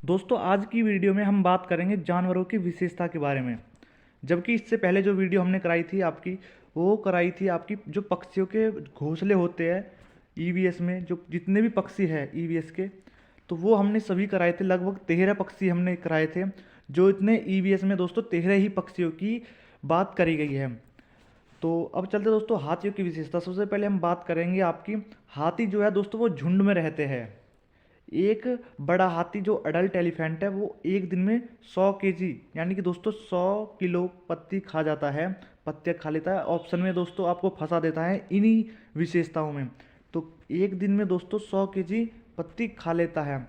दोस्तों आज की वीडियो में हम बात करेंगे जानवरों की विशेषता के बारे में। जबकि इससे पहले जो वीडियो हमने कराई थी आपकी जो पक्षियों के घोंसले होते हैं ईवीएस में, जो जितने भी पक्षी हैं ईवीएस के, तो वो हमने सभी कराए थे। लगभग 13 पक्षी हमने कराए थे। जो इतने ईवीएस में दोस्तों 13 ही पक्षियों की बात करी गई है। तो अब चलते दोस्तों हाथियों की विशेषता। सबसे पहले हम बात करेंगे आपकी हाथी जो है दोस्तों वो झुंड में रहते हैं। एक बड़ा हाथी जो अडल्ट एलिफेंट है वो एक दिन में 100 केजी यानी कि दोस्तों 100 किलो पत्ती खा जाता है, पत्तियाँ खा लेता है। ऑप्शन में दोस्तों आपको फंसा देता है इन्हीं विशेषताओं में। तो एक दिन में दोस्तों 100 केजी पत्ती खा लेता है,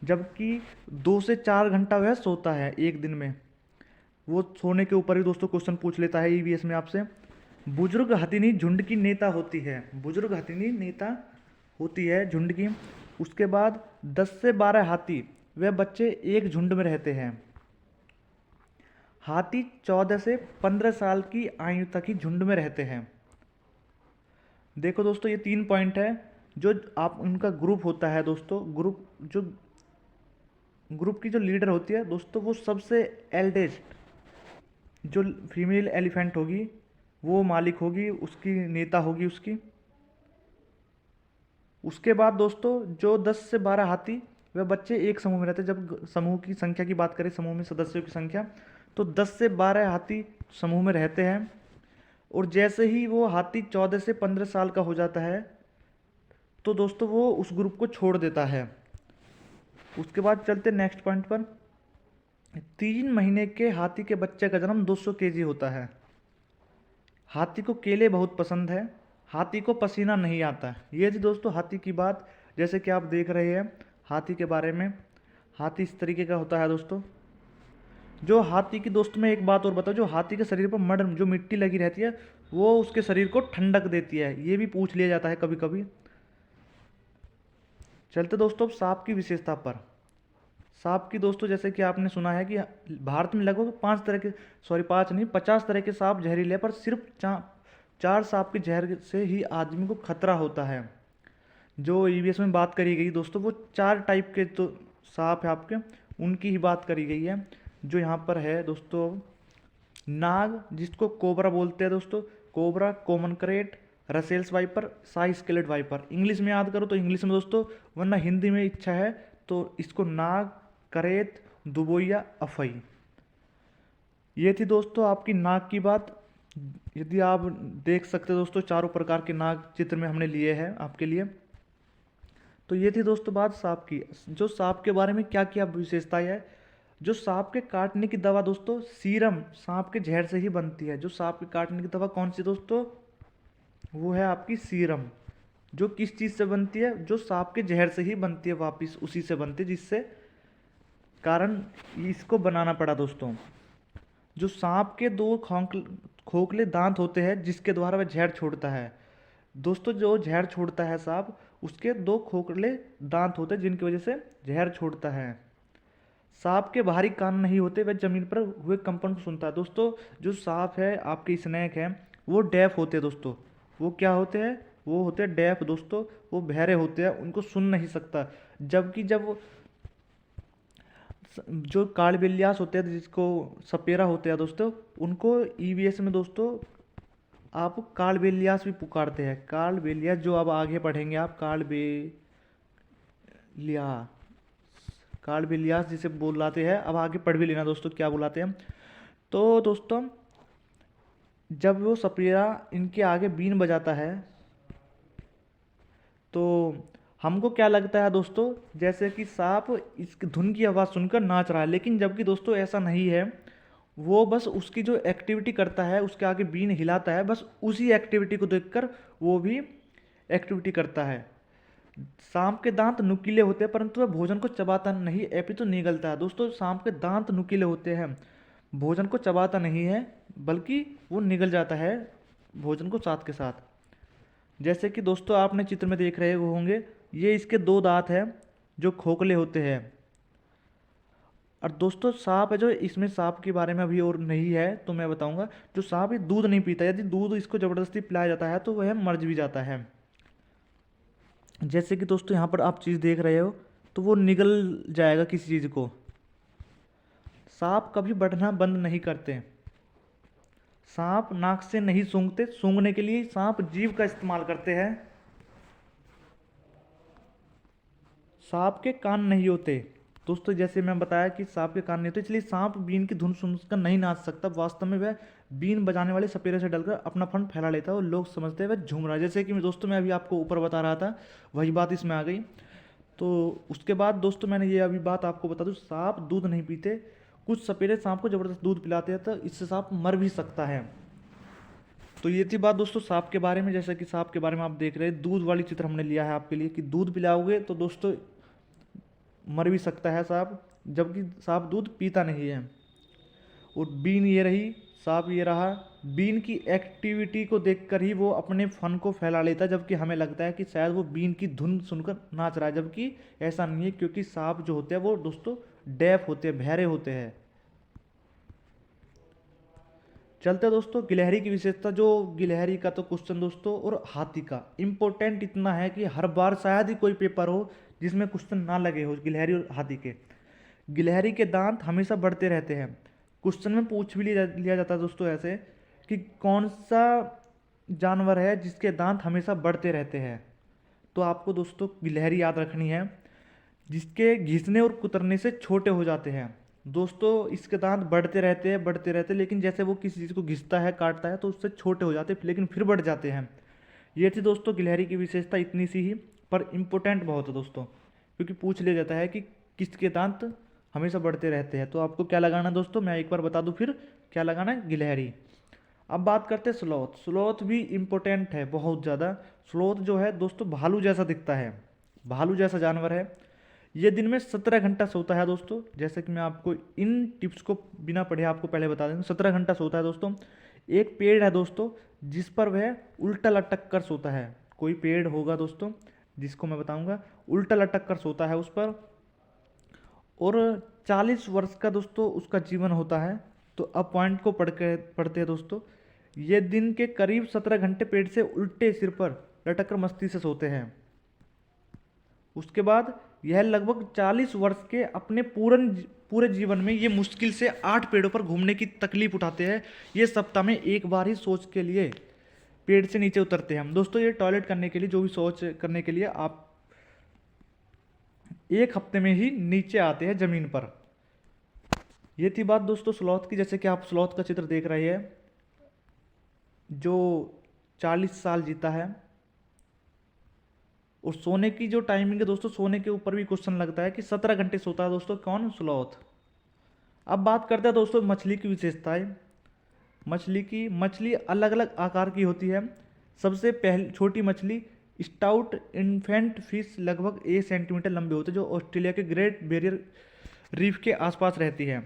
जबकि 2 से 4 घंटा वह सोता है एक दिन में। वो सोने के ऊपर ही दोस्तों क्वेश्चन पूछ लेता है ईवीएस में आपसे। बुजुर्ग हथिनी झुंड की नेता होती है, बुजुर्ग हथिनी नेता होती है झुंड की। उसके बाद 10 से 12 हाथी वे बच्चे एक झुंड में रहते हैं। हाथी 14 से 15 साल की आयु तक ही झुंड में रहते हैं। देखो दोस्तों ये 3 पॉइंट है। जो आप उनका ग्रुप होता है दोस्तों, ग्रुप की जो लीडर होती है दोस्तों वो सबसे एल्डेस्ट जो फीमेल एलिफेंट होगी वो मालिक होगी, उसकी नेता होगी उसकी। उसके बाद दोस्तों जो 10 से 12 हाथी वे बच्चे एक समूह में रहते हैं। जब समूह की संख्या की बात करें, समूह में सदस्यों की संख्या, तो 10 से 12 हाथी समूह में रहते हैं। और जैसे ही वो हाथी 14 से 15 साल का हो जाता है तो दोस्तों वो उस ग्रुप को छोड़ देता है। उसके बाद चलते नेक्स्ट पॉइंट पर। 3 महीने के हाथी के बच्चे का जन्म 200 केजी होता है। हाथी को केले बहुत पसंद है। हाथी को पसीना नहीं आता। ये थी दोस्तों हाथी की बात। जैसे कि आप देख रहे हैं हाथी के बारे में, हाथी इस तरीके का होता है दोस्तों। जो हाथी की दोस्तों मैं एक बात और बताऊं, जो हाथी के शरीर पर मड जो मिट्टी लगी रहती है वो उसके शरीर को ठंडक देती है, ये भी पूछ लिया जाता है कभी कभी। चलते दोस्तों अब सांप की विशेषता पर। सांप की दोस्तों जैसे कि आपने सुना है कि भारत में लगभग 5 नहीं 50 तरह के सांप जहरीले हैं, पर सिर्फ 4 सांप के जहर से ही आदमी को खतरा होता है। जो ईवीएस में बात करी गई दोस्तों वो 4 टाइप के तो सांप है आपके, उनकी ही बात करी गई है। जो यहाँ पर है दोस्तों नाग, जिसको कोबरा बोलते हैं दोस्तों, cobra, common krait, Russell's viper, saw scaled viper. English में याद करो तो इंग्लिश में दोस्तों, वरना हिंदी में इच्छा है तो इसको नाग, करेत, दुबोइया, अफई। ये थी दोस्तों आपकी नाग की बात। यदि आप देख सकते हो दोस्तों चारों प्रकार के नाग चित्र में हमने लिए हैं आपके लिए। तो ये थी दोस्तों बात सांप की। जो सांप के बारे में क्या क्या विशेषताएं है। जो सांप के काटने की दवा दोस्तों सीरम सांप के जहर से ही बनती है। जो सांप के काटने की दवा कौन सी दोस्तों, वो है आपकी सीरम। जो किस चीज़ से बनती है, जो सांप के जहर से ही बनती है, वापिस उसी से बनती है, जिससे कारण इसको बनाना पड़ा दोस्तों। जो सांप के 2 खोखले दांत होते हैं जिसके द्वारा वह जहर छोड़ता है दोस्तों। जो जहर छोड़ता है सांप, उसके 2 खोखले दांत होते हैं जिनकी वजह से जहर छोड़ता है। सांप के बाहरी कान नहीं होते, वह जमीन पर हुए कंपन को सुनता है दोस्तों। जो सांप है आपके स्नेक है वो डेफ होते हैं दोस्तों। वो क्या होते हैं, वो होते हैं डेफ दोस्तों। वो बहरे होते हैं, उनको सुन नहीं सकता। जबकि जब जो कालबेलियास होते हैं, जिसको सपेरा होते हैं दोस्तों, उनको ईवीएस में दोस्तों आप कालबेलियास भी पुकारते हैं। कालबेलियास जो अब आगे पढ़ेंगे आप, कालबेलियास जिसे बुलाते हैं, अब आगे पढ़ भी लेना दोस्तों क्या बुलाते हैं। तो दोस्तों जब वो सपेरा इनके आगे बीन बजाता है तो हमको क्या लगता है दोस्तों, जैसे कि सांप इस धुन की आवाज़ सुनकर नाच रहा है। लेकिन जबकि दोस्तों ऐसा नहीं है। वो बस उसकी जो एक्टिविटी करता है, उसके आगे बीन हिलाता है, बस उसी एक्टिविटी को देखकर वो भी एक्टिविटी करता है। सांप के दांत नुकीले होते हैं परंतु वह भोजन को चबाता नहीं, अपितु निगलता है दोस्तों। सांप के दांत नुकीले होते हैं, भोजन को चबाता नहीं है बल्कि वो निगल जाता है भोजन को साथ के साथ। जैसे कि दोस्तों आपने चित्र में देख रहे होंगे, ये इसके 2 दांत हैं जो खोखले होते हैं। और दोस्तों सांप है जो, इसमें सांप के बारे में अभी और नहीं है तो मैं बताऊंगा। जो सांप ये दूध नहीं पीता, यदि दूध इसको ज़बरदस्ती पिलाया जाता है तो वह मर भी जाता है। जैसे कि दोस्तों यहाँ पर आप चीज़ देख रहे हो, तो वो निगल जाएगा किसी चीज़ को। सांप कभी बढ़ना बंद नहीं करते। सांप नाक से नहीं सूंघते, सूंघने के लिए सांप जीभ का इस्तेमाल करते हैं। सांप के कान नहीं होते। दोस्तों जैसे मैं बताया कि सांप के कान नहीं होते, इसलिए सांप बीन की धुन सुनकर नहीं नाच सकता। वास्तव में वह बीन बजाने वाले सपेरे से डलकर अपना फन फैला लेता है और लोग समझते हैं वह झूम रहा है। जैसे कि दोस्तों मैं अभी आपको ऊपर बता रहा था, वही बात इसमें आ गई। तो उसके बाद दोस्तों मैंने ये अभी बात आपको बता दूं, सांप दूध नहीं पीते। कुछ सपेरे सांप को ज़बरदस्त दूध पिलाते हैं, तो इससे सांप मर भी सकता है। तो ये थी बात दोस्तों सांप के बारे में। जैसा कि सांप के बारे में आप देख रहे हैं, दूध वाली चित्र हमने लिया है आपके लिए कि दूध पिलाओगे तो दोस्तों मर भी सकता है सांप, जबकि सांप दूध पीता नहीं है। और बीन ये रही, सांप ये रहा। बीन की एक्टिविटी को देखकर ही वो अपने फन को फैला लेता है, जबकि हमें लगता है कि शायद वो बीन की धुन सुनकर नाच रहा है, जबकि ऐसा नहीं है, क्योंकि सांप जो होते हैं वो दोस्तों डेफ होते हैं, बहरे होते हैं। चलते हैं दोस्तों गिलहरी की विशेषता। जो गिलहरी का तो क्वेश्चन दोस्तों और हाथी का इम्पोर्टेंट इतना है कि हर बार शायद ही कोई पेपर हो जिसमें क्वेश्चन ना लगे हो गिलहरी और हाथी के। गिलहरी के दांत हमेशा बढ़ते रहते हैं। क्वेश्चन में पूछ भी लिया जाता है दोस्तों ऐसे कि कौन सा जानवर है जिसके दांत हमेशा बढ़ते रहते हैं। तो आपको दोस्तों गिलहरी याद रखनी है, जिसके घिसने और कुतरने से छोटे हो जाते हैं। दोस्तों इसके दांत बढ़ते रहते हैं, लेकिन जैसे वो किसी चीज़ को घिसता है, काटता है, तो उससे छोटे हो जाते हैं, लेकिन फिर बढ़ जाते हैं। ये थी दोस्तों गिलहरी की विशेषता, इतनी सी ही, पर इम्पोर्टेंट बहुत है दोस्तों, क्योंकि पूछ लिया जाता है कि किसके दांत हमेशा बढ़ते रहते हैं। तो आपको क्या लगाना है दोस्तों, मैं एक बार बता दूं फिर क्या लगाना है, गिलहरी। अब बात करते हैं स्लॉथ। स्लॉथ भी इम्पोर्टेंट है बहुत ज़्यादा। स्लॉथ जो है दोस्तों भालू जैसा दिखता है, भालू जैसा जानवर है। ये दिन में 17 घंटा सोता है दोस्तों। जैसे कि मैं आपको इन टिप्स को बिना पढ़े आपको पहले बता दें, 17 घंटा सोता है दोस्तों। एक पेड़ है दोस्तों जिस पर वह उल्टा लटक कर सोता है। कोई पेड़ होगा दोस्तों जिसको मैं बताऊंगा, उल्टा लटक कर सोता है उस पर, और 40 वर्ष का दोस्तों उसका जीवन होता है। तो अब पॉइंट को पढ़ते हैं दोस्तों। ये दिन के करीब 17 घंटे पेड़ से उल्टे सिर पर लटक कर मस्ती से सोते हैं। उसके बाद यह लगभग 40 वर्ष के अपने पूरे जीवन में ये मुश्किल से 8 पेड़ों पर घूमने की तकलीफ उठाते हैं। ये सप्ताह में एक बार ही सोच के लिए पेड़ से नीचे उतरते हैं हम दोस्तों। ये टॉयलेट करने के लिए, जो भी शौच करने के लिए आप एक हफ्ते में ही नीचे आते हैं जमीन पर। ये थी बात दोस्तों स्लॉथ की। जैसे कि आप स्लॉथ का चित्र देख रहे हैं, जो 40 साल जीता है। और सोने की जो टाइमिंग है दोस्तों, सोने के ऊपर भी क्वेश्चन लगता है कि 17 घंटे सोता है दोस्तों कौन, स्लॉथ। अब बात करते हैं दोस्तों मछली की विशेषताएं। मछली अलग अलग आकार की होती है। सबसे पहली छोटी मछली स्टाउट इन्फेंट फिश लगभग 1 सेंटीमीटर लंबे होते हैं, जो ऑस्ट्रेलिया के ग्रेट बैरियर रीफ के आसपास रहती है।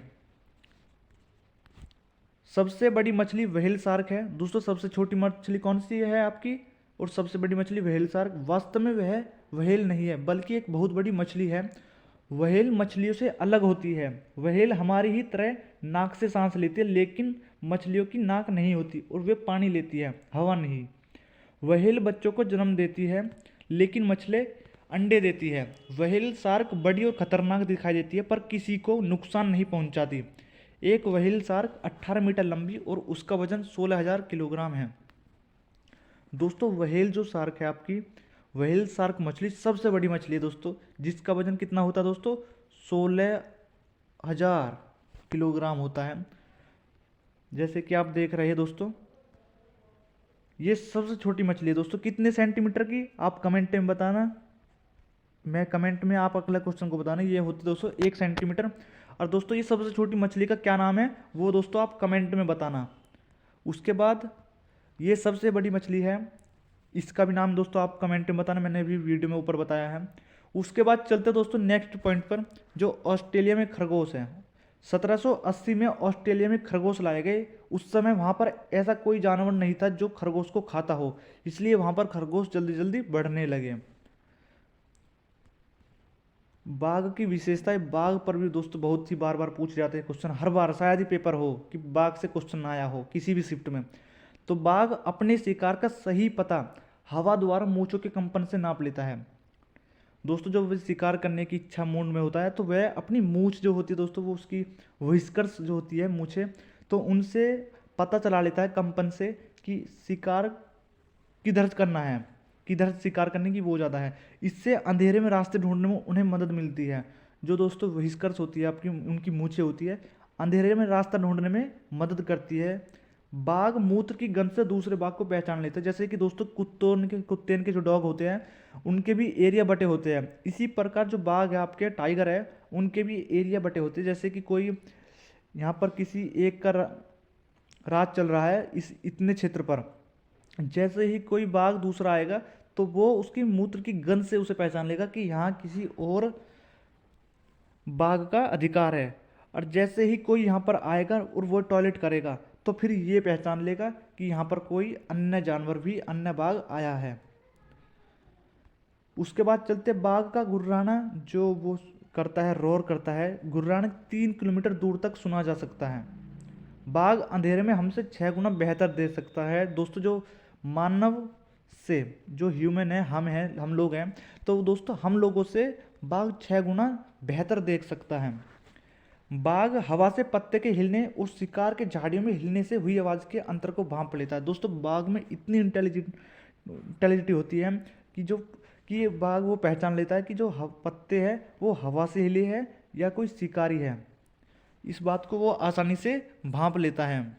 सबसे बड़ी मछली व्हेल शार्क है दोस्तों। सबसे छोटी मछली कौन सी है आपकी, और सबसे बड़ी मछली व्हेल शार्क। वास्तव में वह व्हेल नहीं है, बल्कि एक बहुत बड़ी मछली है। व्हेल मछलियों से अलग होती है। व्हेल हमारी ही तरह नाक से सांस लेती है, लेकिन मछलियों की नाक नहीं होती और वे पानी लेती है, हवा नहीं। व्हेल बच्चों को जन्म देती है, लेकिन मछली अंडे देती है। व्हेल शार्क बड़ी और खतरनाक दिखाई देती है, पर किसी को नुकसान नहीं पहुंचाती। एक व्हेल शार्क 18 मीटर लंबी और उसका वजन 16,000 किलोग्राम है। दोस्तों व्हेल जो शार्क है आपकी, व्हेल शार्क मछली सबसे बड़ी मछली है दोस्तों, जिसका वजन कितना होता है दोस्तों, 16,000 किलोग्राम होता है। जैसे कि आप देख रहे हैं दोस्तों, ये सबसे छोटी मछली है दोस्तों। कितने सेंटीमीटर की, आप कमेंट में बताना। मैं कमेंट में आप अगला क्वेश्चन को बताना। ये होती है दोस्तों 1 सेंटीमीटर। और दोस्तों ये सबसे छोटी मछली का क्या नाम है, वो दोस्तों आप कमेंट में बताना। उसके बाद ये सबसे बड़ी मछली है, इसका भी नाम दोस्तों आप कमेंट में बताना, मैंने भी वीडियो में ऊपर बताया है। उसके बाद चलते दोस्तों नेक्स्ट पॉइंट पर, जो ऑस्ट्रेलिया में खरगोश है। 1780 में ऑस्ट्रेलिया में खरगोश लाए गए। उस समय वहाँ पर ऐसा कोई जानवर नहीं था जो खरगोश को खाता हो, इसलिए वहाँ पर खरगोश जल्दी जल्दी बढ़ने लगे। बाघ की विशेषताएं। बाघ पर भी दोस्तों बहुत सी बार पूछ जाते हैं क्वेश्चन, हर बार शायद ही पेपर हो कि बाघ से क्वेश्चन आया हो किसी भी शिफ्ट में। तो बाघ अपने शिकार का सही पता हवा द्वारा मूंछों के कंपन से नाप लेता है। दोस्तों जब वह शिकार करने की इच्छा मूड में होता है तो वह अपनी मूंछ जो होती है दोस्तों, वो उसकी व्हिस्कर्स जो होती है मूंछें, तो उनसे पता चला लेता है कंपन से कि शिकार किधर करना है, किधर शिकार करने की वो ज़्यादा है। इससे अंधेरे में रास्ते ढूंढने में उन्हें मदद मिलती है। जो दोस्तों व्हिस्कर्स होती है आपकी, उनकी मूछें होती है, अंधेरे में रास्ता ढूंढने में मदद करती है। बाघ मूत्र की गंध से दूसरे बाघ को पहचान लेते हैं। जैसे कि दोस्तों कुत्ते के जो डॉग होते हैं उनके भी एरिया बटे होते हैं। इसी प्रकार जो बाघ है आपके, टाइगर है, उनके भी एरिया बटे होते हैं। जैसे कि कोई यहाँ पर किसी एक का राज चल रहा है इस इतने क्षेत्र पर, जैसे ही कोई बाघ दूसरा आएगा तो वो उसकी मूत्र की गंध से उसे पहचान लेगा कि यहाँ किसी और बाघ का अधिकार है। और जैसे ही कोई यहाँ पर आएगा और वो टॉयलेट करेगा तो फिर ये पहचान लेगा कि यहाँ पर कोई अन्य जानवर भी, अन्य बाघ आया है। उसके बाद चलते बाघ का गुर्राना जो वो करता है, रोर करता है, गुर्राना 3 किलोमीटर दूर तक सुना जा सकता है। बाघ अंधेरे में हमसे 6 गुना बेहतर देख सकता है। दोस्तों जो मानव से, जो ह्यूमन है, हम लोग हैं, तो दोस्तों हम लोगों से बाघ 6 गुना बेहतर देख सकता है। बाघ हवा से पत्ते के हिलने और शिकार के झाड़ियों में हिलने से हुई आवाज़ के अंतर को भांप लेता है। दोस्तों बाघ में इतनी इंटेलिजिटी होती है कि ये बाघ वो पहचान लेता है कि जो पत्ते हैं वो हवा से हिले है या कोई शिकारी है। इस बात को वो आसानी से भांप लेता है।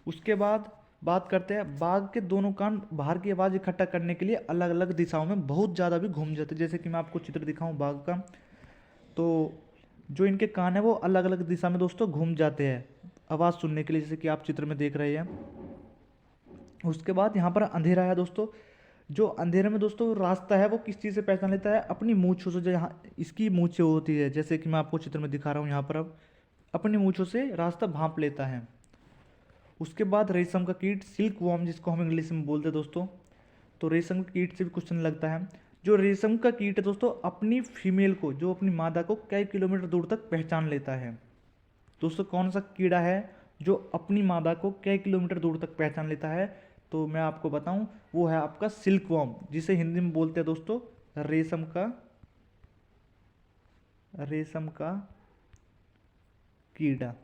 उसके बाद बात करते हैं, बाघ के दोनों कान बाहर की आवाज़ इकट्ठा करने के लिए अलग अलग दिशाओं में बहुत ज़्यादा भी घूम जाते हैं। जैसे कि मैं आपको चित्र दिखाऊं बाघ का, तो जो इनके कान है वो अलग अलग दिशा में दोस्तों घूम जाते हैं आवाज़ सुनने के लिए, जैसे कि आप चित्र में देख रहे हैं। उसके बाद यहाँ पर अंधेरा है दोस्तों। जो अंधेरे में दोस्तों रास्ता है वो किस चीज़ से पहचान लेता है? अपनी मूंछों से। जो यहाँ इसकी मूंछें होती है, जैसे कि मैं आपको चित्र में दिखा रहा हूँ यहाँ पर, अब अपनी मूंछों से रास्ता भांप लेता है। उसके बाद रेशम का कीट, सिल्क वॉर्म जिसको हम इंग्लिश में बोलते हैं दोस्तों, तो रेशम के कीट से भी क्वेश्चन लगता है। जो रेशम का कीट है दोस्तों अपनी फीमेल को, जो अपनी मादा को कई किलोमीटर दूर तक पहचान लेता है। दोस्तों कौन सा कीड़ा है जो अपनी मादा को कई किलोमीटर दूर तक पहचान लेता है? तो मैं आपको बताऊं, वो है आपका सिल्क वॉर्म, जिसे हिंदी में बोलते हैं दोस्तों रेशम का कीड़ा।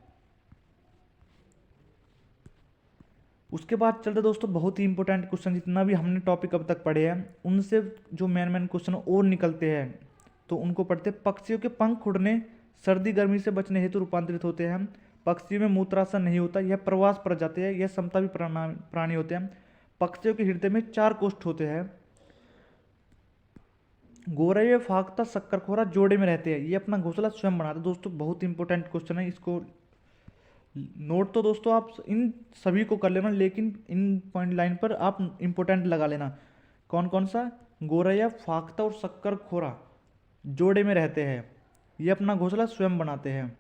उसके बाद चलते दोस्तों बहुत ही इंपॉर्टेंट क्वेश्चन, जितना भी हमने टॉपिक अब तक पढ़े हैं उनसे जो मेन क्वेश्चन और निकलते हैं तो उनको पढ़ते हैं। पक्षियों के पंख उड़ने सर्दी गर्मी से बचने हेतु रूपांतरित होते हैं। पक्षियों में मूत्राशय नहीं होता, यह प्रवास प्रजाति है, यह समतापी प्राणी होते हैं। पक्षियों के हृदय में 4 कोष्ठ होते हैं। गोरैया, फाख्ता, शक्करखोरा जोड़े में रहते हैं, ये अपना घोंसला स्वयं बनाते हैं। दोस्तों बहुत इंपॉर्टेंट क्वेश्चन है, इसको नोट तो दोस्तों आप इन सभी को कर लेना, लेकिन इन पॉइंट लाइन पर आप इंपॉर्टेंट लगा लेना। कौन कौन सा? गोरैया, फाख्ता और शक्करखोरा जोड़े में रहते हैं, ये अपना घोंसला स्वयं बनाते हैं।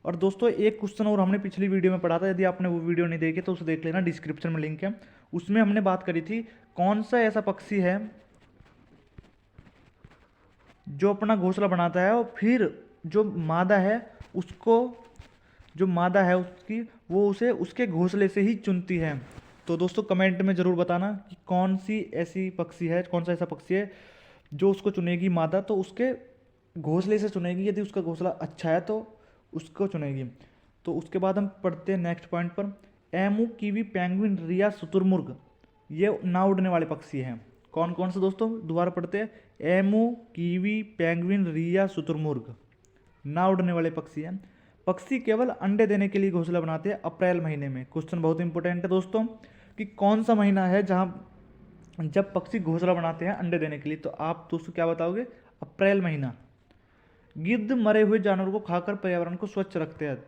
और दोस्तों एक क्वेश्चन और हमने पिछली वीडियो में पढ़ा था, यदि आपने वो वीडियो नहीं देखी तो उसे देख लेना, डिस्क्रिप्शन में लिंक है। उसमें हमने बात करी थी कौन सा ऐसा पक्षी है जो अपना घोंसला बनाता है और फिर जो मादा है उसकी वो उसे उसके घोंसले से ही चुनती है। तो दोस्तों कमेंट में ज़रूर बताना कि कौन सा ऐसा पक्षी है जो उसको चुनेगी मादा, तो उसके घोंसले से चुनेगी। यदि उसका घोंसला अच्छा है तो उसको चुनेगी। तो उसके बाद हम पढ़ते हैं नेक्स्ट पॉइंट पर, एमू, कीवी, पेंगुइन, रिया, शुतुरमुर्ग, ये ना उड़ने वाले पक्षी हैं। कौन कौन से दोस्तों? दोबारा पढ़ते हैं, एमू, कीवी, पेंगुइन, रिया, शुतुरमुर्ग ना उड़ने वाले पक्षी हैं। पक्षी केवल अंडे देने के लिए घोंसला बनाते हैं अप्रैल महीने में। क्वेश्चन बहुत इंपॉर्टेंट है दोस्तों कि कौन सा महीना है जब पक्षी घोंसला बनाते हैं अंडे देने के लिए? तो आप दोस्तों क्या बताओगे? अप्रैल महीना। गिद्ध मरे हुए जानवर को खाकर पर्यावरण को स्वच्छ रखते हैं।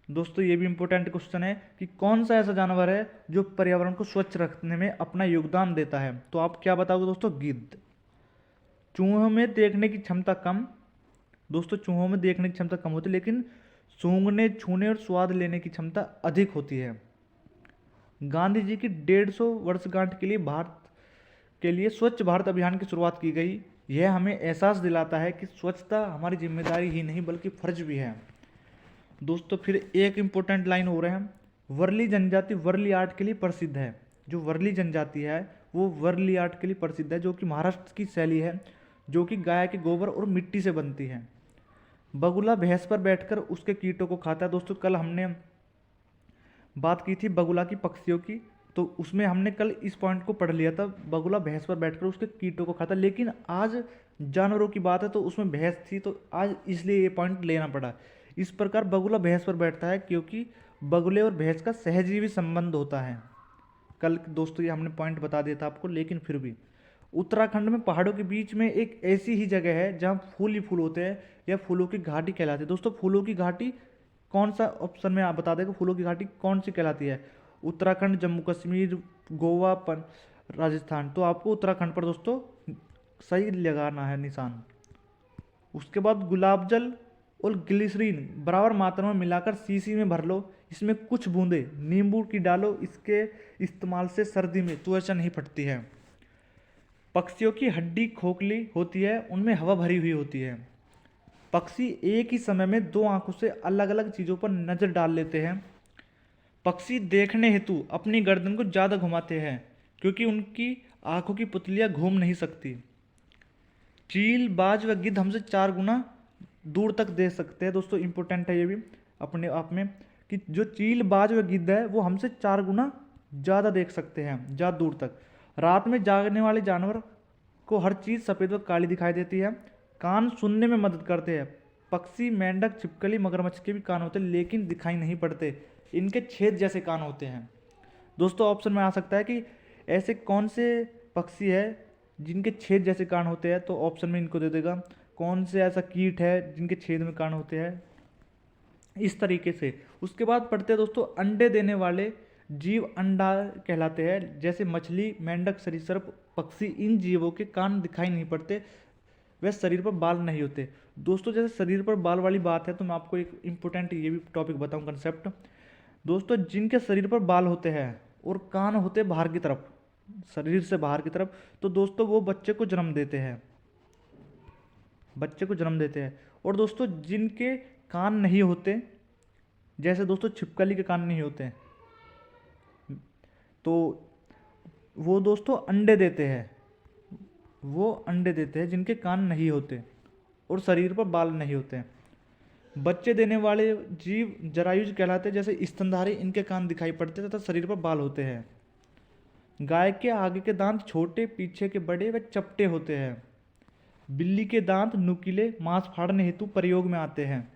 दोस्तों ये भी इंपॉर्टेंट क्वेश्चन है कि कौन सा ऐसा जानवर है जो पर्यावरण को स्वच्छ रखने में अपना योगदान देता है? तो आप क्या बताओगे दोस्तों? गिद्ध। चूहों में देखने की क्षमता कम। दोस्तों चूहों में देखने की क्षमता कम होती है, लेकिन सूंघने, छूने और स्वाद लेने की क्षमता अधिक होती है। गांधी जी की 150 वर्षगांठ के लिए स्वच्छ भारत अभियान की शुरुआत की गई। यह हमें एहसास दिलाता है कि स्वच्छता हमारी जिम्मेदारी ही नहीं बल्कि फर्ज भी है। दोस्तों फिर एक इम्पोर्टेंट लाइन हो रहा है, वर्ली जनजाति वर्ली आर्ट के लिए प्रसिद्ध है। जो वर्ली जनजाति है वो वर्ली आर्ट के लिए प्रसिद्ध है, जो कि महाराष्ट्र की शैली है। जो कि गाय के गोबर और मिट्टी से बनती है। बगुला भैंस पर बैठकर उसके कीटों को खाता है। दोस्तों कल हमने बात की थी बगुला की पक्षियों की, तो उसमें हमने कल इस पॉइंट को पढ़ लिया था, बगुला भैंस पर बैठकर उसके कीटों को खाता। लेकिन आज जानवरों की बात है तो उसमें भैंस थी, तो आज इसलिए ये पॉइंट लेना पड़ा। इस प्रकार बगुला भैंस पर बैठता है क्योंकि बगुले और भैंस का सहजीवी संबंध होता है। कल दोस्तों ये हमने पॉइंट बता दिया था आपको, लेकिन फिर भी उत्तराखंड में पहाड़ों के बीच में एक ऐसी ही जगह है जहाँ फूल ही फूल होते हैं, या फूलों की घाटी कहलाती है। दोस्तों फूलों की घाटी कौन सा ऑप्शन में आप बता दें, फूलों की घाटी कौन सी कहलाती है? उत्तराखंड, जम्मू कश्मीर, गोवा, राजस्थान। तो आपको उत्तराखंड पर दोस्तों सही लगाना है निशान। उसके बाद गुलाब जल और ग्लिसरीन बराबर मात्रा में मिलाकर शीशी में भर लो, इसमें कुछ बूंदे नींबू की डालो, इसके इस्तेमाल से सर्दी में त्वचा नहीं फटती है। पक्षियों की हड्डी खोखली होती है, उनमें हवा भरी हुई होती है। पक्षी एक ही समय में दो आंखों से अलग अलग चीज़ों पर नजर डाल लेते हैं। पक्षी देखने हेतु अपनी गर्दन को ज़्यादा घुमाते हैं क्योंकि उनकी आंखों की पुतलियां घूम नहीं सकती। चील, बाज व गिद्ध हमसे 4 गुना दूर तक देख सकते हैं। दोस्तों इंपॉर्टेंट है ये भी अपने आप में, कि जो चील, बाज व गिद्ध है वो हमसे 4 गुना ज़्यादा देख सकते हैं, ज़्यादा दूर तक। रात में जागने वाले जानवर को हर चीज़ सफ़ेद व काली दिखाई देती है। कान सुनने में मदद करते हैं। पक्षी, मेंढक, छिपकली, मगरमच्छ के भी कान होते हैं लेकिन दिखाई नहीं पड़ते, इनके छेद जैसे कान होते हैं। दोस्तों ऑप्शन में आ सकता है कि ऐसे कौन से पक्षी है जिनके छेद जैसे कान होते हैं, तो ऑप्शन में इनको दे देगा। कौन से ऐसा कीट है जिनके छेद में कान होते हैं, इस तरीके से। उसके बाद पढ़ते हैं दोस्तों, अंडे देने वाले जीव अंडा कहलाते हैं, जैसे मछली, मेंढक, सरीसृप, पक्षी। इन जीवों के कान दिखाई नहीं पड़ते, वे शरीर पर बाल नहीं होते। दोस्तों जैसे शरीर पर बाल वाली बात है तो मैं आपको एक इम्पोर्टेंट ये भी टॉपिक बताऊं, कंसेप्ट। दोस्तों जिनके शरीर पर बाल होते हैं और कान होते हैं बाहर की तरफ, शरीर से बाहर की तरफ, तो दोस्तों वो बच्चे को जन्म देते हैं, बच्चे को जन्म देते हैं। और दोस्तों जिनके कान नहीं होते, जैसे दोस्तों छिपकली के कान नहीं होते, तो वो दोस्तों अंडे देते हैं, वो अंडे देते हैं जिनके कान नहीं होते और शरीर पर बाल नहीं होते। बच्चे देने वाले जीव जरायुज कहलाते हैं, जैसे स्तनधारी, इनके कान दिखाई पड़ते हैं तथा शरीर पर बाल होते हैं। गाय के आगे के दांत छोटे, पीछे के बड़े व चपटे होते हैं। बिल्ली के दांत नुकीले, मांस फाड़ने हेतु प्रयोग में आते हैं।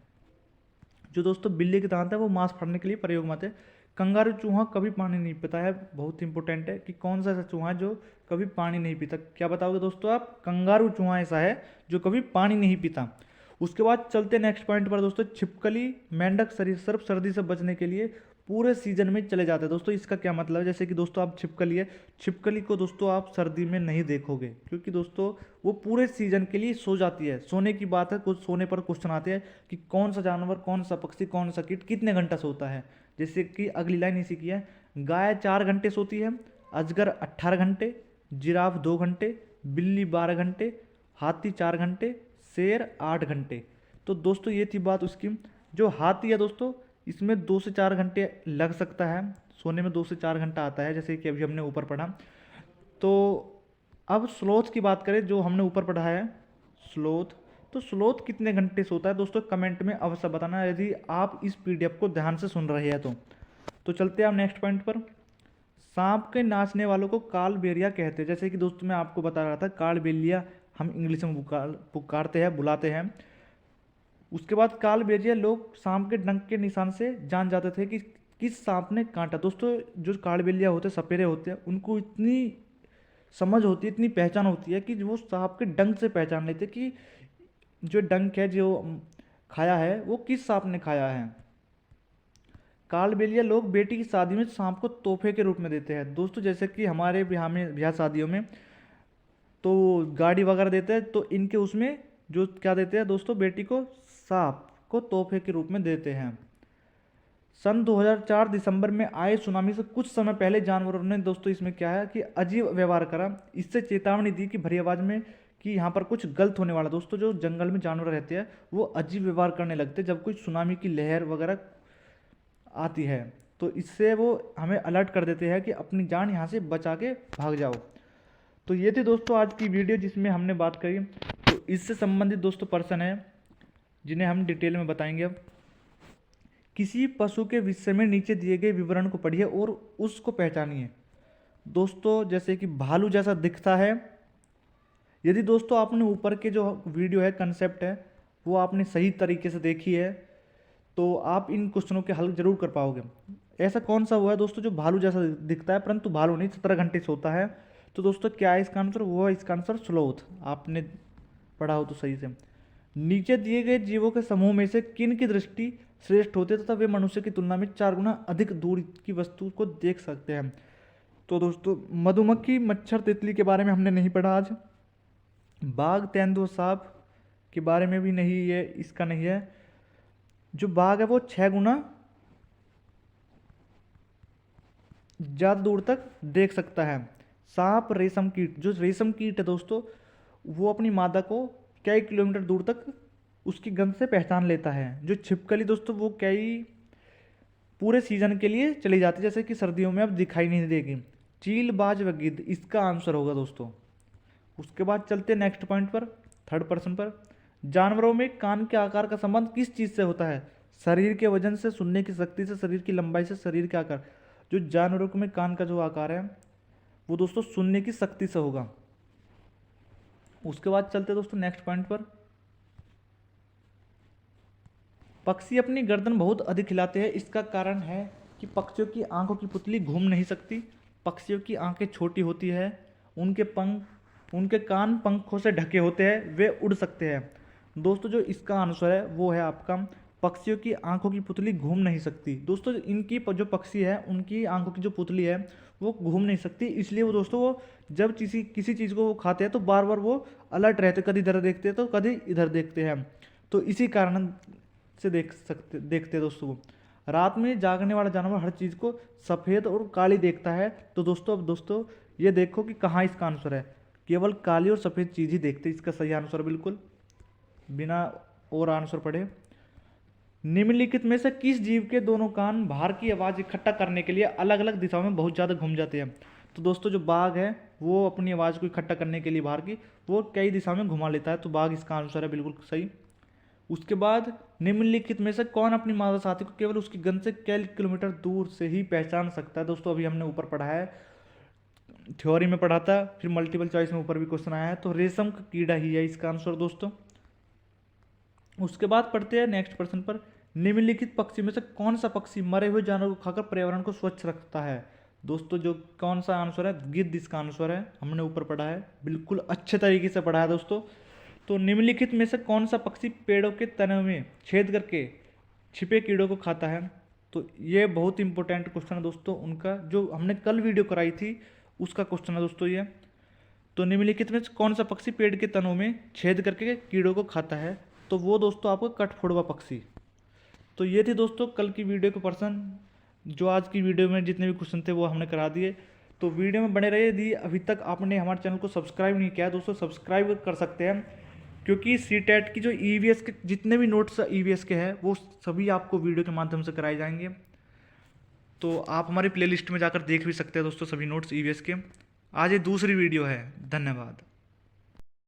जो दोस्तों बिल्ली के दांत है वो मांस फाड़ने के लिए प्रयोग में आते हैं। कंगारू चूहा कभी पानी नहीं पीता है, बहुत इंपॉर्टेंट है कि कौन सा ऐसा चूहा है जो कभी पानी नहीं पीता। क्या बताओगे दोस्तों आप? कंगारू चूहा ऐसा है जो कभी पानी नहीं पीता। उसके बाद चलते नेक्स्ट पॉइंट पर दोस्तों, छिपकली, मेंढक, सरीसृप सर्दी से बचने के लिए पूरे सीजन में चले जाते हैं। दोस्तों इसका क्या मतलब है? जैसे कि दोस्तों आप छिपकली है, छिपकली को दोस्तों आप सर्दी में नहीं देखोगे क्योंकि दोस्तों वो पूरे सीजन के लिए सो जाती है। सोने की बात है, कुछ सोने पर क्वेश्चन आते हैं कि कौन सा जानवर, कौन सा पक्षी, कौन सा कीट कितने घंटा सोता है। जैसे कि अगली लाइन इसी की है, गाय 4 घंटे सोती है, अजगर 18 घंटे, जिराफ 2 घंटे, बिल्ली 12 घंटे, हाथी 4 घंटे, शेर 8 घंटे। तो दोस्तों ये थी बात उसकी। जो हाथी है दोस्तों, इसमें 2 से 4 घंटे लग सकता है सोने में, 2 से 4 घंटा आता है, जैसे कि अभी हमने ऊपर पढ़ा। तो अब स्लोथ की बात करें, जो हमने ऊपर पढ़ा है स्लोथ, तो स्लोथ कितने घंटे सोता है दोस्तों कमेंट में अवश्य बताना, यदि आप इस पीडीएफ को ध्यान से सुन रहे हैं तो चलते हैं आप नेक्स्ट पॉइंट पर। सांप के नाचने वालों को कालबेलिया कहते हैं। जैसे कि दोस्तों मैं आपको बता रहा था, कालबेलिया हम इंग्लिश में पुकारते हैं, बुलाते हैं। उसके बाद कालबेलिया लोग सांप के डंक के निशान से जान जाते थे कि किस सांप ने काटा। दोस्तों जो कालबेलिया होते हैं, सपेरे होते हैं, उनको इतनी समझ होती है, इतनी पहचान होती है कि वो सांप के डंक से पहचान लेते कि जो डंक है जो खाया है वो किस सांप ने खाया है। कालबेलिया लोग बेटी की शादी में सांप को तोहफे के रूप में देते हैं। दोस्तों जैसे कि हमारे ब्याह शादियों में तो गाड़ी वगैरह देते हैं, तो इनके उसमें जो क्या देते हैं दोस्तों, बेटी को सांप को तोहफे के रूप में देते हैं। सन 2004 दिसंबर में आए सुनामी से कुछ समय पहले जानवरों ने दोस्तों इसमें क्या है कि अजीब व्यवहार करा, इससे चेतावनी दी कि भरी आवाज में कि यहाँ पर कुछ गलत होने वाला। दोस्तों जो जंगल में जानवर रहते हैं वो अजीब व्यवहार करने लगते हैं जब कोई सुनामी की लहर वगैरह आती है, तो इससे वो हमें अलर्ट कर देते हैं कि अपनी जान यहाँ से बचा के भाग जाओ। तो ये थी दोस्तों आज की वीडियो जिसमें हमने बात करी तो इससे संबंधित दोस्तों पर्सन है जिन्हें हम डिटेल में बताएंगे अब। किसी पशु के विषय में नीचे दिए गए विवरण को पढ़िए और उसको पहचानिए। दोस्तों जैसे कि भालू जैसा दिखता है। यदि दोस्तों आपने ऊपर के जो वीडियो है, कंसेप्ट है, वो आपने सही तरीके से देखी है तो आप इन क्वेश्चनों के हल जरूर कर पाओगे। ऐसा कौन सा हुआ है दोस्तों जो भालू जैसा दिखता है परंतु भालू नहीं, 17 घंटे सोता है? तो दोस्तों क्या है इसका आंसर? वो है इसका आंसर स्लोथ। आपने पढ़ा हो तो सही से। नीचे दिए गए जीवों के समूह में से किन की दृष्टि श्रेष्ठ होती है तथा वे मनुष्य की तुलना में 4 गुना अधिक दूर की वस्तु को देख सकते हैं? तो दोस्तों मधुमक्खी, मच्छर, तितली के बारे में हमने नहीं पढ़ा आज। बाघ, तेंदुआ, सांप के बारे में भी नहीं, है इसका नहीं है। जो बाघ है वो 6 गुना ज़्यादा दूर तक देख सकता है। सांप, रेशम कीट, जो रेशम कीट है दोस्तों वो अपनी मादा को कई किलोमीटर दूर तक उसकी गंध से पहचान लेता है। जो छिपकली दोस्तों वो कई पूरे सीजन के लिए चली जाती है, जैसे कि सर्दियों में अब दिखाई नहीं देगी। चील, बाज व गिद्ध इसका आंसर होगा दोस्तों। उसके बाद चलते नेक्स्ट पॉइंट पर, थर्ड पर्सन पर। जानवरों में कान के आकार का संबंध किस चीज़ से होता है? शरीर के वजन से, सुनने की शक्ति से, शरीर की लंबाई से, शरीर के आकार। जो जानवरों में कान का जो आकार है वो दोस्तों सुनने की शक्ति से होगा। उसके बाद चलते दोस्तों नेक्स्ट पॉइंट पर। पक्षी अपनी गर्दन बहुत अधिक हिलाते हैं, इसका कारण है कि पक्षियों की आंखों की पुतली घूम नहीं सकती। पक्षियों की आंखें छोटी होती है, उनके कान पंखों से ढके होते हैं, वे उड़ सकते हैं। दोस्तों जो इसका आंसर है वो है आपका, पक्षियों की आंखों की पुतली घूम नहीं सकती। दोस्तों इनकी जो पक्षी है उनकी आंखों की जो पुतली है वो घूम नहीं सकती, इसलिए वो दोस्तों वो जब किसी चीज़ को वो खाते हैं तो बार बार वो अलर्ट रहते, कभी इधर देखते हैं तो कभी इधर देखते हैं। तो इसी कारण से देखते हैं दोस्तों वो। रात में जागने वाला जानवर हर चीज़ को सफ़ेद और काली देखता है। तो दोस्तों अब दोस्तों ये देखो कि कहाँ इसका आंसर है। केवल काली और सफ़ेद चीज़ ही देखते, इसका सही आंसर बिल्कुल बिना और आंसर पढ़े। निम्नलिखित में से किस जीव के दोनों कान बाहर की आवाज़ इकट्ठा करने के लिए अलग अलग दिशाओं में बहुत ज़्यादा घूम जाते हैं? तो दोस्तों जो बाघ है वो अपनी आवाज़ को इकट्ठा करने के लिए बाहर की वो कई दिशाओं में घुमा लेता है, तो बाघ इसका आंसर है बिल्कुल सही। उसके बाद निम्नलिखित में से कौन अपनी मादा साथी को केवल उसकी गंध से कई किलोमीटर दूर से ही पहचान सकता है? दोस्तों अभी हमने ऊपर पढ़ा है, थ्योरी में पढ़ा था, फिर मल्टीपल चॉइस में ऊपर भी क्वेश्चन आया है, तो रेशम का कीड़ा ही है इसका आंसर दोस्तों। उसके बाद पढ़ते हैं नेक्स्ट पर्सन पर। निम्नलिखित पक्षी में से कौन सा पक्षी मरे हुए जानवर को खाकर पर्यावरण को स्वच्छ रखता है? दोस्तों जो कौन सा आंसर है? गिद्ध इसका आंसर है, हमने ऊपर पढ़ा है, बिल्कुल अच्छे तरीके से पढ़ा है दोस्तों। तो निम्नलिखित में से कौन सा पक्षी पेड़ों के तने में छेद करके छिपे कीड़ों को खाता है? तो ये बहुत इंपॉर्टेंट क्वेश्चन है दोस्तों, उनका जो हमने कल वीडियो कराई थी उसका क्वेश्चन है दोस्तों ये। तो निम्नलिखित में कौन सा पक्षी पेड़ के तनों में छेद करके कीड़ों को खाता है? तो वो दोस्तों आपको कठफोड़वा पक्षी। तो ये थी दोस्तों कल की वीडियो के पर्सन। जो आज की वीडियो में जितने भी क्वेश्चन थे वो हमने करा दिए। तो वीडियो में बने रहिए। यदि अभी तक आपने हमारे चैनल को सब्सक्राइब नहीं किया है दोस्तों, सब्सक्राइब कर सकते हैं, क्योंकि सीटेट की जो ईवीएस के जितने भी नोट्स ईवीएस के हैं वो सभी आपको वीडियो के माध्यम से कराए जाएंगे। तो आप हमारी प्लेलिस्ट में जाकर देख भी सकते हैं दोस्तों सभी नोट्स ईवीएस के। आज ये दूसरी वीडियो है। धन्यवाद।